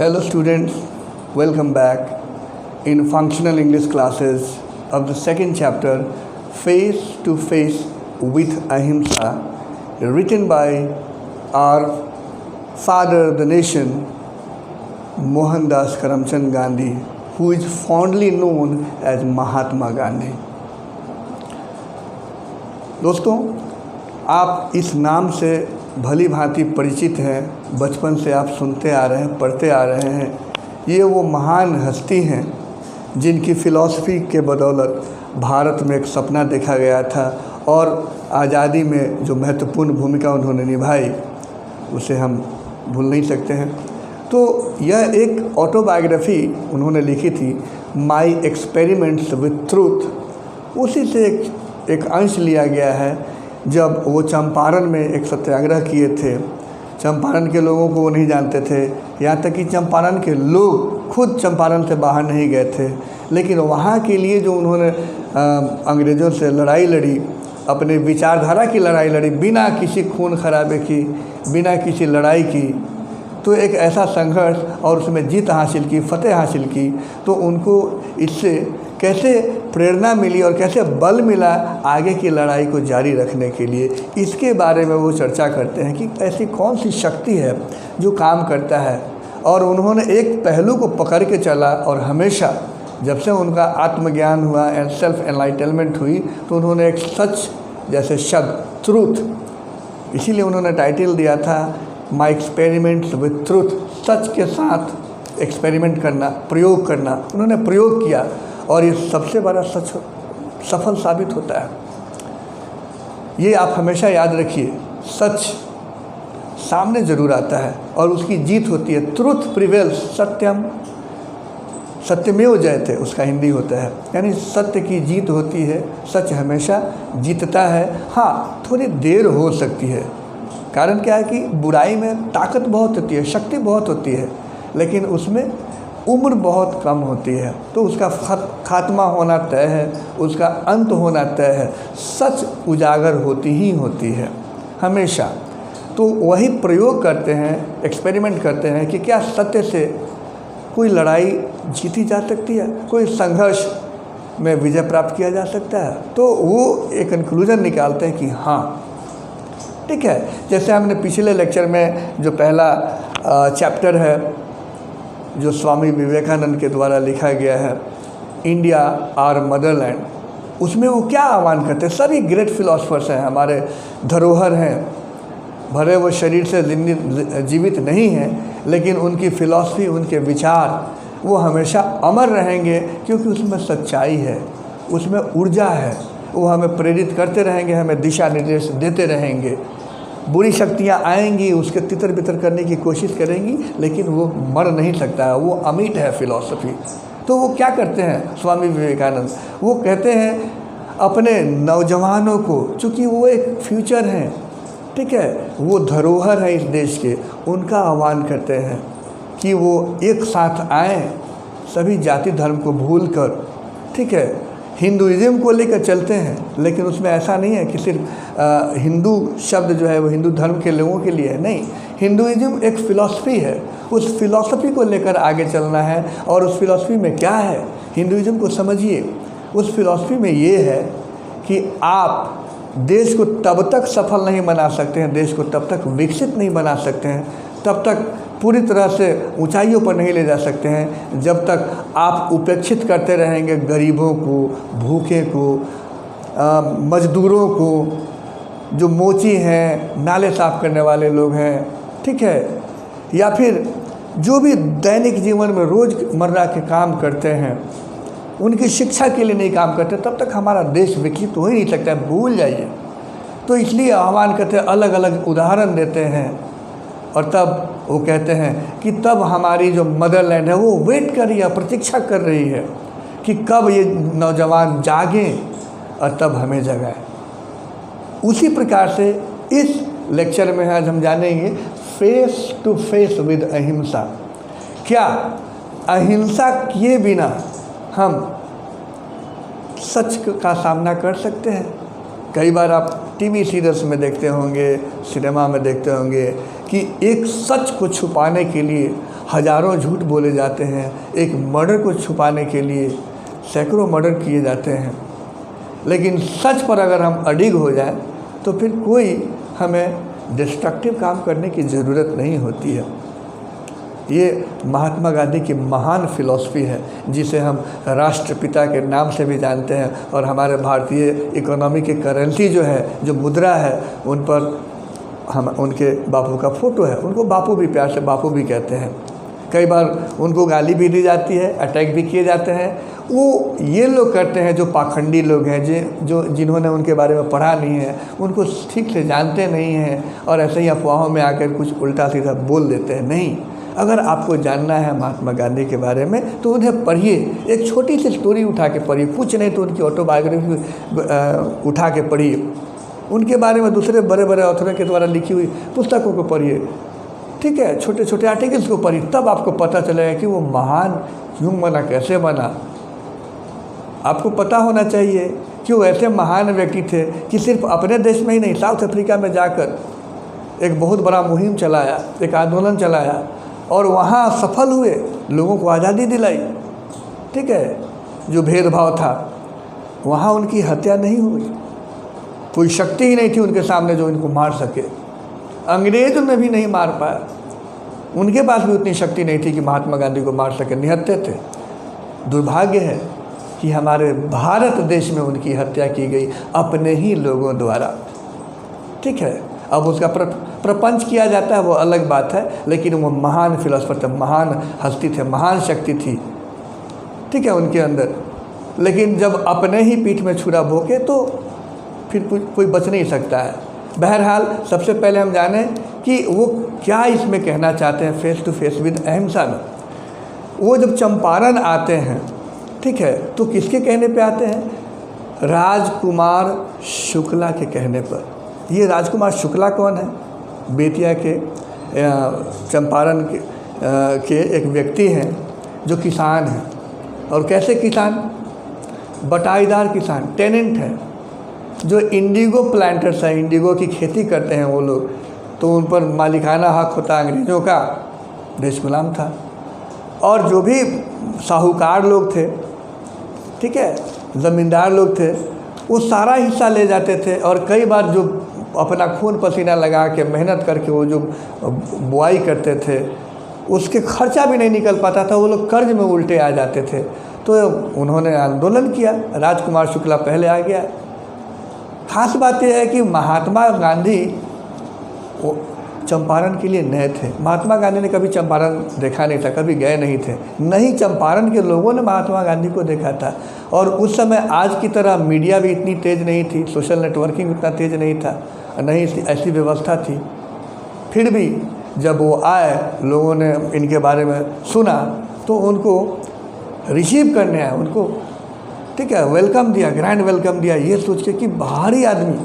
Hello students, welcome back in functional English classes of the second chapter Face to Face with Ahimsa, written by our father of the nation Mohandas Karamchand Gandhi, who is fondly known as Mahatma Gandhi. दोस्तों, आप इस नाम से भली भांति परिचित हैं, बचपन से आप सुनते आ रहे हैं, पढ़ते आ रहे हैं। ये वो महान हस्ती हैं जिनकी फ़िलॉसफ़ी के बदौलत भारत में एक सपना देखा गया था और आज़ादी में जो महत्वपूर्ण भूमिका उन्होंने निभाई उसे हम भूल नहीं सकते हैं। तो यह एक ऑटोबायोग्राफी उन्होंने लिखी थी, माई एक्सपेरिमेंट्स विथ ट्रूथ। उसी से एक अंश लिया गया है जब वो चंपारण में एक सत्याग्रह किए थे। चंपारण के लोगों को वो नहीं जानते थे, यहाँ तक कि चंपारण के लोग खुद चंपारण से बाहर नहीं गए थे, लेकिन वहाँ के लिए जो उन्होंने अंग्रेज़ों से लड़ाई लड़ी, अपने विचारधारा की लड़ाई लड़ी, बिना किसी खून खराबे की, बिना किसी लड़ाई की, तो एक ऐसा संघर्ष और उसमें जीत हासिल की, फतेह हासिल की, तो उनको इससे कैसे प्रेरणा मिली और कैसे बल मिला आगे की लड़ाई को जारी रखने के लिए, इसके बारे में वो चर्चा करते हैं कि ऐसी कौन सी शक्ति है जो काम करता है। और उन्होंने एक पहलू को पकड़ के चला और हमेशा जब से उनका आत्मज्ञान हुआ एंड सेल्फ एनलाइटनमेंट हुई, तो उन्होंने एक सच जैसे शब्द ट्रूथ, इसीलिए उन्होंने टाइटल दिया था माई एक्सपेरिमेंट्स विथ ट्रूथ। सच के साथ एक्सपेरिमेंट करना, प्रयोग करना, उन्होंने प्रयोग किया और ये सबसे बड़ा सच सफल साबित होता है। ये आप हमेशा याद रखिए, सच सामने ज़रूर आता है और उसकी जीत होती है। ट्रूथ प्रिवेल्स, सत्यम सत्यमेव जयते उसका हिंदी होता है, यानी सत्य की जीत होती है, सच हमेशा जीतता है। हाँ, थोड़ी देर हो सकती है, कारण क्या है कि बुराई में ताकत बहुत होती है, शक्ति बहुत होती है, लेकिन उसमें उम्र बहुत कम होती है, तो उसका खात्मा होना तय है, उसका अंत होना तय है। सच उजागर होती ही होती है हमेशा। तो वही प्रयोग करते हैं, एक्सपेरिमेंट करते हैं कि क्या सत्य से कोई लड़ाई जीती जा सकती है, कोई संघर्ष में विजय प्राप्त किया जा सकता है। तो वो एक कंक्लूजन निकालते हैं कि हाँ, ठीक है। जैसे हमने पिछले लेक्चर में जो पहला चैप्टर है जो स्वामी विवेकानंद के द्वारा लिखा गया है, इंडिया आवर मदरलैंड, उसमें वो क्या आह्वान करते हैं। सभी ग्रेट फिलोसफर्स हैं, हमारे धरोहर हैं, भले वो शरीर से जीवित नहीं हैं, लेकिन उनकी फ़िलॉसफी, उनके विचार वो हमेशा अमर रहेंगे, क्योंकि उसमें सच्चाई है, उसमें ऊर्जा है। वो हमें प्रेरित करते रहेंगे, हमें दिशा निर्देश देते रहेंगे। बुरी शक्तियाँ आएंगी, उसके तितर बितर करने की कोशिश करेंगी, लेकिन वो मर नहीं सकता है, वो अमिट है फिलॉसफी। तो वो क्या करते हैं स्वामी विवेकानंद, वो कहते हैं अपने नौजवानों को, चूँकि वो एक फ्यूचर हैं, ठीक है, वो धरोहर है इस देश के, उनका आह्वान करते हैं कि वो एक साथ आएँ, सभी जाति धर्म को भूल कर, ठीक है, हिंदुइज़्म को लेकर चलते हैं। लेकिन उसमें ऐसा नहीं है कि सिर्फ हिंदू शब्द जो है वो हिंदू धर्म के लोगों के लिए है, नहीं। हिंदुइज़्म एक फ़िलॉसफी है, उस फिलॉसफी को लेकर आगे चलना है। और उस फिलॉसफी में क्या है, हिंदुइज़्म को समझिए। उस फिलॉसफी में ये है कि आप देश को तब तक सफल नहीं बना सकते हैं, देश को तब तक विकसित नहीं बना सकते हैं, तब तक पूरी तरह से ऊंचाइयों पर नहीं ले जा सकते हैं, जब तक आप उपेक्षित करते रहेंगे गरीबों को, भूखे को, मजदूरों को, जो मोची हैं, नाले साफ़ करने वाले लोग हैं, ठीक है, या फिर जो भी दैनिक जीवन में रोज़मर्रा के काम करते हैं, उनकी शिक्षा के लिए नहीं काम करते, तब तक हमारा देश विकसित हो ही नहीं सकता है, भूल जाइए। तो इसलिए आह्वान करते हैं, अलग अलग उदाहरण देते हैं, और तब वो कहते हैं कि तब हमारी जो मदरलैंड है वो वेट कर रही है, प्रतीक्षा कर रही है कि कब ये नौजवान जागें और तब हमें जगाएं। उसी प्रकार से इस लेक्चर में आज हम जानेंगे फेस टू फेस विद अहिंसा। क्या अहिंसा किए बिना हम सच का सामना कर सकते हैं? कई बार आप टीवी सीरियल्स में देखते होंगे, सिनेमा में देखते होंगे कि एक सच को छुपाने के लिए हज़ारों झूठ बोले जाते हैं। एक मर्डर को छुपाने के लिए सैकड़ों मर्डर किए जाते हैं। लेकिन सच पर अगर हम अडिग हो जाएं तो फिर कोई हमें डिस्ट्रक्टिव काम करने की ज़रूरत नहीं होती है। ये महात्मा गांधी की महान फिलॉसफी है, जिसे हम राष्ट्रपिता के नाम से भी जानते हैं। और हमारे भारतीय इकोनॉमी की करेंसी जो है, जो मुद्रा है, उन पर हम उनके बापू का फ़ोटो है। उनको बापू भी प्यार से बापू भी कहते हैं। कई बार उनको गाली भी दी जाती है, अटैक भी किए जाते हैं। वो ये लोग करते हैं जो पाखंडी लोग हैं, जिन्होंने उनके बारे में पढ़ा नहीं है, उनको ठीक से जानते नहीं हैं और ऐसे ही अफवाहों में आकर कुछ उल्टा सीधा बोल देते हैं। नहीं, अगर आपको जानना है महात्मा गांधी के बारे में तो उन्हें पढ़िए। एक छोटी सी स्टोरी उठा के पढ़िए, कुछ नहीं तो उनकी ऑटोबायोग्राफी उठा के पढ़िए। उनके बारे में दूसरे बड़े बड़े ऑथरों के द्वारा लिखी हुई पुस्तकों को पढ़िए, ठीक है, छोटे छोटे आर्टिकल्स को पढ़िए। तब आपको पता चलेगा कि वो महान क्यों बना, कैसे बना। आपको पता होना चाहिए कि वो ऐसे महान व्यक्ति थे कि सिर्फ अपने देश में ही नहीं, साउथ अफ्रीका में जाकर एक बहुत बड़ा मुहिम चलाया, एक आंदोलन चलाया और वहाँ सफल हुए, लोगों को आज़ादी दिलाई, ठीक है। जो भेदभाव था वहाँ उनकी हत्या नहीं हुई, कोई शक्ति ही नहीं थी उनके सामने जो इनको मार सके। अंग्रेज उन्हें भी नहीं मार पाया, उनके पास भी उतनी शक्ति नहीं थी कि महात्मा गांधी को मार सके, निहत्थे थे। दुर्भाग्य है कि हमारे भारत देश में उनकी हत्या की गई अपने ही लोगों द्वारा, ठीक है। अब उसका प्रपंच किया जाता है वो अलग बात है, लेकिन वो महान फिलोसफर थे, महान हस्ती थे, महान शक्ति थी, ठीक है, उनके अंदर। लेकिन जब अपने ही पीठ में छुरा भोंके तो फिर कोई बच नहीं सकता है। बहरहाल सबसे पहले हम जानें कि वो क्या इसमें कहना चाहते हैं फेस टू फेस विद अहिंसा में। वो जब चंपारण आते हैं, ठीक है, तो किसके कहने पे आते हैं? राजकुमार शुक्ला के कहने पर। ये राजकुमार शुक्ला कौन है? बेतिया के चंपारण के एक व्यक्ति हैं जो किसान हैं। और कैसे किसान? बटाईदार किसान, टेनेंट हैं, जो इंडिगो प्लांटर्स हैं, इंडिगो की खेती करते हैं वो लोग। तो उन पर मालिकाना हक होता अंग्रेज़ों का, देश गुलाम था। और जो भी साहूकार लोग थे, ठीक है, ज़मींदार लोग थे, वो सारा हिस्सा ले जाते थे। और कई बार जो अपना खून पसीना लगा के मेहनत करके वो जो बुआई करते थे, उसके खर्चा भी नहीं निकल पाता था, वो लोग कर्ज में उल्टे आ जाते थे। तो उन्होंने आंदोलन किया, राजकुमार शुक्ला पहले आ गया। खास बात यह है कि महात्मा गांधी वो चंपारण के लिए नए थे। महात्मा गांधी ने कभी चंपारण देखा नहीं था, कभी गए नहीं थे, नहीं चंपारण के लोगों ने महात्मा गांधी को देखा था। और उस समय आज की तरह मीडिया भी इतनी तेज़ नहीं थी, सोशल नेटवर्किंग इतना तेज़ नहीं था, नहीं ऐसी व्यवस्था थी। फिर भी जब वो आए, लोगों ने इनके बारे में सुना तो उनको रिसीव करने आए, उनको, ठीक है, वेलकम दिया, ग्रैंड वेलकम दिया, ये सोच के कि बाहरी आदमी,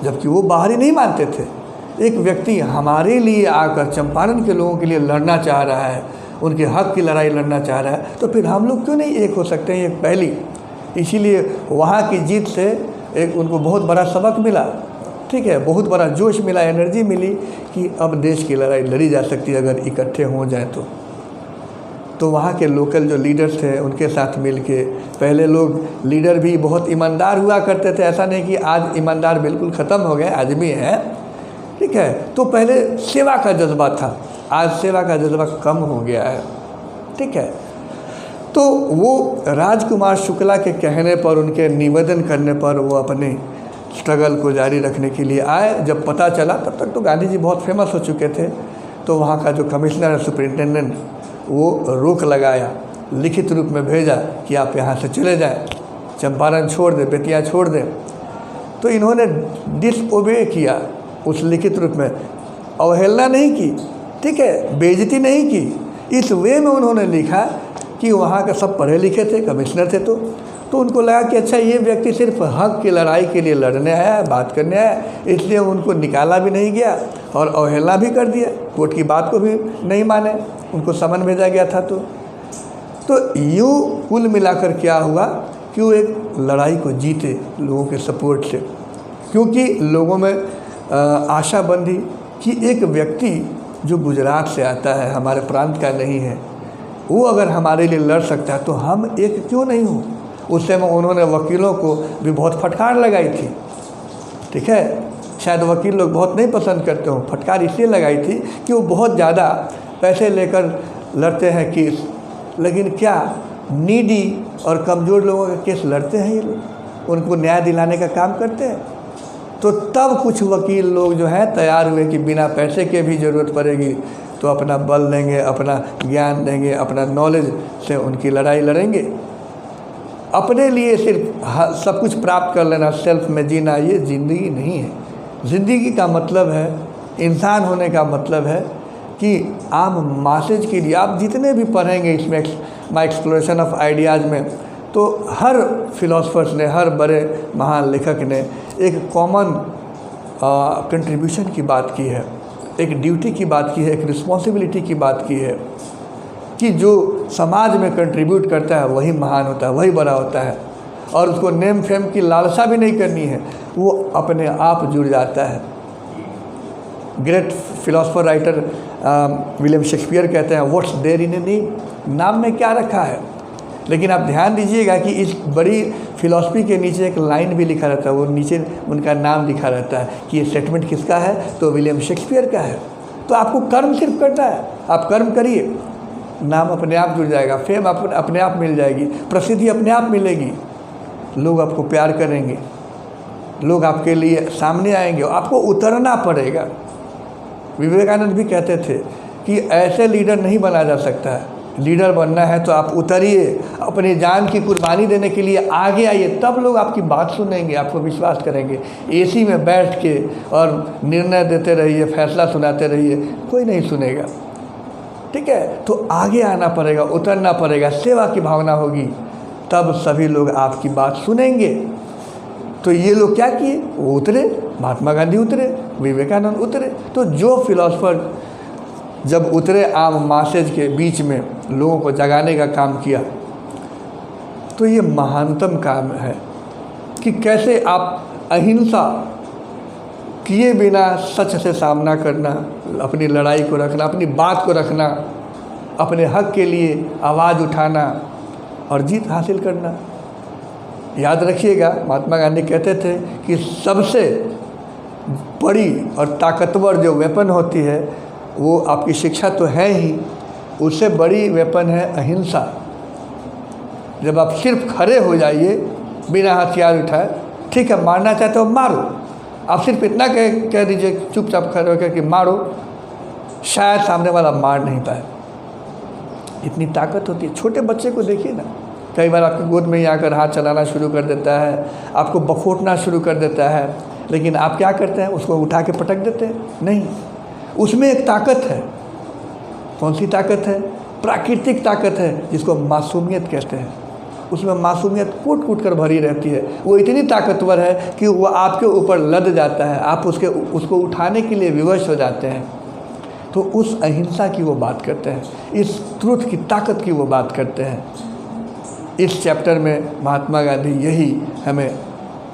जबकि वो बाहरी नहीं मानते थे, एक व्यक्ति हमारे लिए आकर चंपारण के लोगों के लिए लड़ना चाह रहा है, उनके हक की लड़ाई लड़ना चाह रहा है, तो फिर हम लोग क्यों नहीं एक हो सकते हैं? एक पहली। इसीलिए वहाँ की जीत से एक उनको बहुत बड़ा सबक मिला, ठीक है, बहुत बड़ा जोश मिला, एनर्जी मिली कि अब देश की लड़ाई लड़ी जा सकती है अगर इकट्ठे हो जाए तो वहाँ के लोकल जो लीडर्स थे उनके साथ मिल के, पहले लोग लीडर भी बहुत ईमानदार हुआ करते थे, ऐसा नहीं कि आज ईमानदार बिल्कुल ख़त्म हो गए, आज भी हैं, ठीक है। तो पहले सेवा का जज्बा था, आज सेवा का जज्बा कम हो गया है, ठीक है। तो वो राजकुमार शुक्ला के कहने पर, उनके निवेदन करने पर वो अपने स्ट्रगल को जारी रखने के लिए आए। जब पता चला, तब तक तो गांधी जी बहुत फेमस हो चुके थे, तो वहाँ का जो कमिश्नर है, सुपरिटेंडेंट, वो रोक लगाया, लिखित रूप में भेजा कि आप यहाँ से चले जाएं, चंपारण छोड़ दें, बेतिया छोड़ दें। तो इन्होंने डिसओबे किया उस लिखित रूप में, अवहेलना नहीं की, ठीक है, बेइज्जती नहीं की। इस वे में उन्होंने लिखा कि वहाँ के सब पढ़े लिखे थे, कमिश्नर थे, तो उनको लगा कि अच्छा ये व्यक्ति सिर्फ हक की लड़ाई के लिए लड़ने आया है, बात करने आया है, इसलिए उनको निकाला भी नहीं गया और अवहेलना भी कर दिया, कोर्ट की बात को भी नहीं माने, उनको समन भेजा गया था। तो यूँ कुल मिलाकर क्या हुआ कि वो एक लड़ाई को जीते लोगों के सपोर्ट से, क्योंकि लोगों में आशा बंधी कि एक व्यक्ति जो गुजरात से आता है, हमारे प्रांत का नहीं है, वो अगर हमारे लिए लड़ सकता है तो हम एक क्यों नहीं हो। उस समय उन्होंने वकीलों को भी बहुत फटकार लगाई थी, ठीक है। शायद वकील लोग बहुत नहीं पसंद करते हो, फटकार इसलिए लगाई थी कि वो बहुत ज़्यादा पैसे लेकर लड़ते हैं केस, लेकिन क्या नीडी और कमज़ोर लोगों का केस लड़ते हैं ये लोग, उनको न्याय दिलाने का काम करते हैं। तो तब कुछ वकील लोग जो हैं तैयार हुए कि बिना पैसे के भी ज़रूरत पड़ेगी तो अपना बल देंगे, अपना ज्ञान देंगे, अपना नॉलेज से उनकी लड़ाई लड़ेंगे। अपने लिए सिर्फ सब कुछ प्राप्त कर लेना, सेल्फ में जीना, ये ज़िंदगी नहीं है। ज़िंदगी का मतलब है, इंसान होने का मतलब है कि आम मासेज के लिए आप जितने भी पढ़ेंगे इसमें माई एक्सप्लोरेशन ऑफ आइडियाज़ में, तो हर फिलोसफर्स ने, हर बड़े महान लेखक ने एक कॉमन कंट्रीब्यूशन की बात की है, एक ड्यूटी की बात की है, एक रिस्पॉन्सिबिलिटी की बात की है कि जो समाज में कंट्रीब्यूट करता है वही महान होता है, वही बड़ा होता है, और उसको नेम फेम की लालसा भी नहीं करनी है, वो अपने आप जुड़ जाता है। Great philosopher writer William Shakespeare कहते हैं, what's there in a name, नाम में क्या रखा है। लेकिन आप ध्यान दीजिएगा कि इस बड़ी फिलॉसफी के नीचे एक लाइन भी लिखा रहता है, वो नीचे उनका नाम लिखा रहता है कि ये स्टेटमेंट किसका है, तो विलियम शेक्सपियर का है। तो आपको कर्म सिर्फ करना है, आप कर्म करिए, नाम अपने आप जुड़ जाएगा, फेम अपने आप मिल जाएगी, प्रसिद्धि अपने आप मिलेगी, लोग आपको प्यार करेंगे, लोग आपके लिए सामने आएंगे, आपको उतरना पड़ेगा। विवेकानंद भी कहते थे कि ऐसे लीडर नहीं बना जा सकता है, लीडर बनना है तो आप उतरिए, अपनी जान की कुर्बानी देने के लिए आगे आइए, तब लोग आपकी बात सुनेंगे, आपको विश्वास करेंगे। एसी में बैठ के और निर्णय देते रहिए, फैसला सुनाते रहिए, कोई नहीं सुनेगा, ठीक है। तो आगे आना पड़ेगा, उतरना पड़ेगा, सेवा की भावना होगी, तब सभी लोग आपकी बात सुनेंगे। तो ये लोग क्या किए, वो उतरे, महात्मा गांधी उतरे, विवेकानंद उतरे। तो जो फिलोसफर जब उतरे आम मासेज के बीच में लोगों को जगाने का काम किया, तो ये महानतम काम है कि कैसे आप अहिंसा किए बिना सच से सामना करना, अपनी लड़ाई को रखना, अपनी बात को रखना, अपने हक के लिए आवाज़ उठाना और जीत हासिल करना। याद रखिएगा, महात्मा गांधी कहते थे कि सबसे बड़ी और ताकतवर जो वेपन होती है वो आपकी शिक्षा तो है ही, उससे बड़ी वेपन है अहिंसा। जब आप सिर्फ खड़े हो जाइए बिना हथियार उठाए, ठीक है मारना चाहते हो मारो, आप सिर्फ इतना कह दीजिए चुपचाप खड़े होकर कि मारो, शायद सामने वाला मार नहीं पाए। इतनी ताकत होती है। छोटे बच्चे को देखिए ना, कई बार आपकी गोद में ही आकर हाथ चलाना शुरू कर देता है, आपको बखोटना शुरू कर देता है, लेकिन आप क्या करते हैं, उसको उठा के पटक देते हैं? नहीं, उसमें एक ताकत है। कौन सी ताकत है? प्राकृतिक ताकत है, जिसको मासूमियत कहते हैं। उसमें मासूमियत कूट कूट कर भरी रहती है। वो इतनी ताकतवर है कि वो आपके ऊपर लद जाता है, आप उसको उठाने के लिए विवश हो जाते हैं। तो उस अहिंसा की वो बात करते हैं, इस ट्रुथ की ताकत की वो बात करते हैं। इस चैप्टर में महात्मा गांधी यही हमें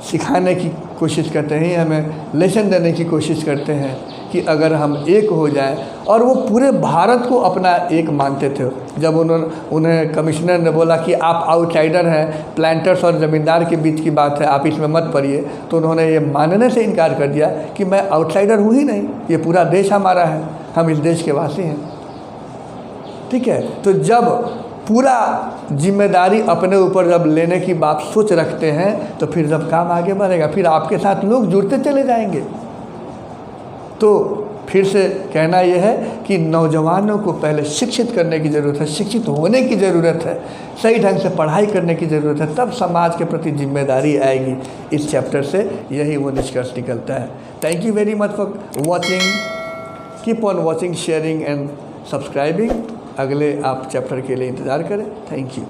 सिखाने की कोशिश करते हैं, हमें लेसन देने की कोशिश करते हैं कि अगर हम एक हो जाएं, और वो पूरे भारत को अपना एक मानते थे। जब उन्हें कमिश्नर ने बोला कि आप आउटसाइडर हैं, प्लांटर्स और ज़मींदार के बीच की बात है, आप इसमें मत पड़िए, तो उन्होंने ये मानने से इनकार कर दिया कि मैं आउटसाइडर हूँ ही नहीं, ये पूरा देश हमारा है, हम इस देश के वासी हैं, ठीक है। तो जब पूरा जिम्मेदारी अपने ऊपर जब लेने की बात सोच रखते हैं, तो फिर जब काम आगे बढ़ेगा, फिर आपके साथ लोग जुड़ते चले जाएंगे। तो फिर से कहना यह है कि नौजवानों को पहले शिक्षित करने की ज़रूरत है, शिक्षित होने की ज़रूरत है, सही ढंग से पढ़ाई करने की ज़रूरत है, तब समाज के प्रति जिम्मेदारी आएगी। इस चैप्टर से यही वो निष्कर्ष निकलता है। Thank you very much for watching, keep on watching, sharing and subscribing. अगले आप चैप्टर के लिए इंतज़ार करें। Thank you.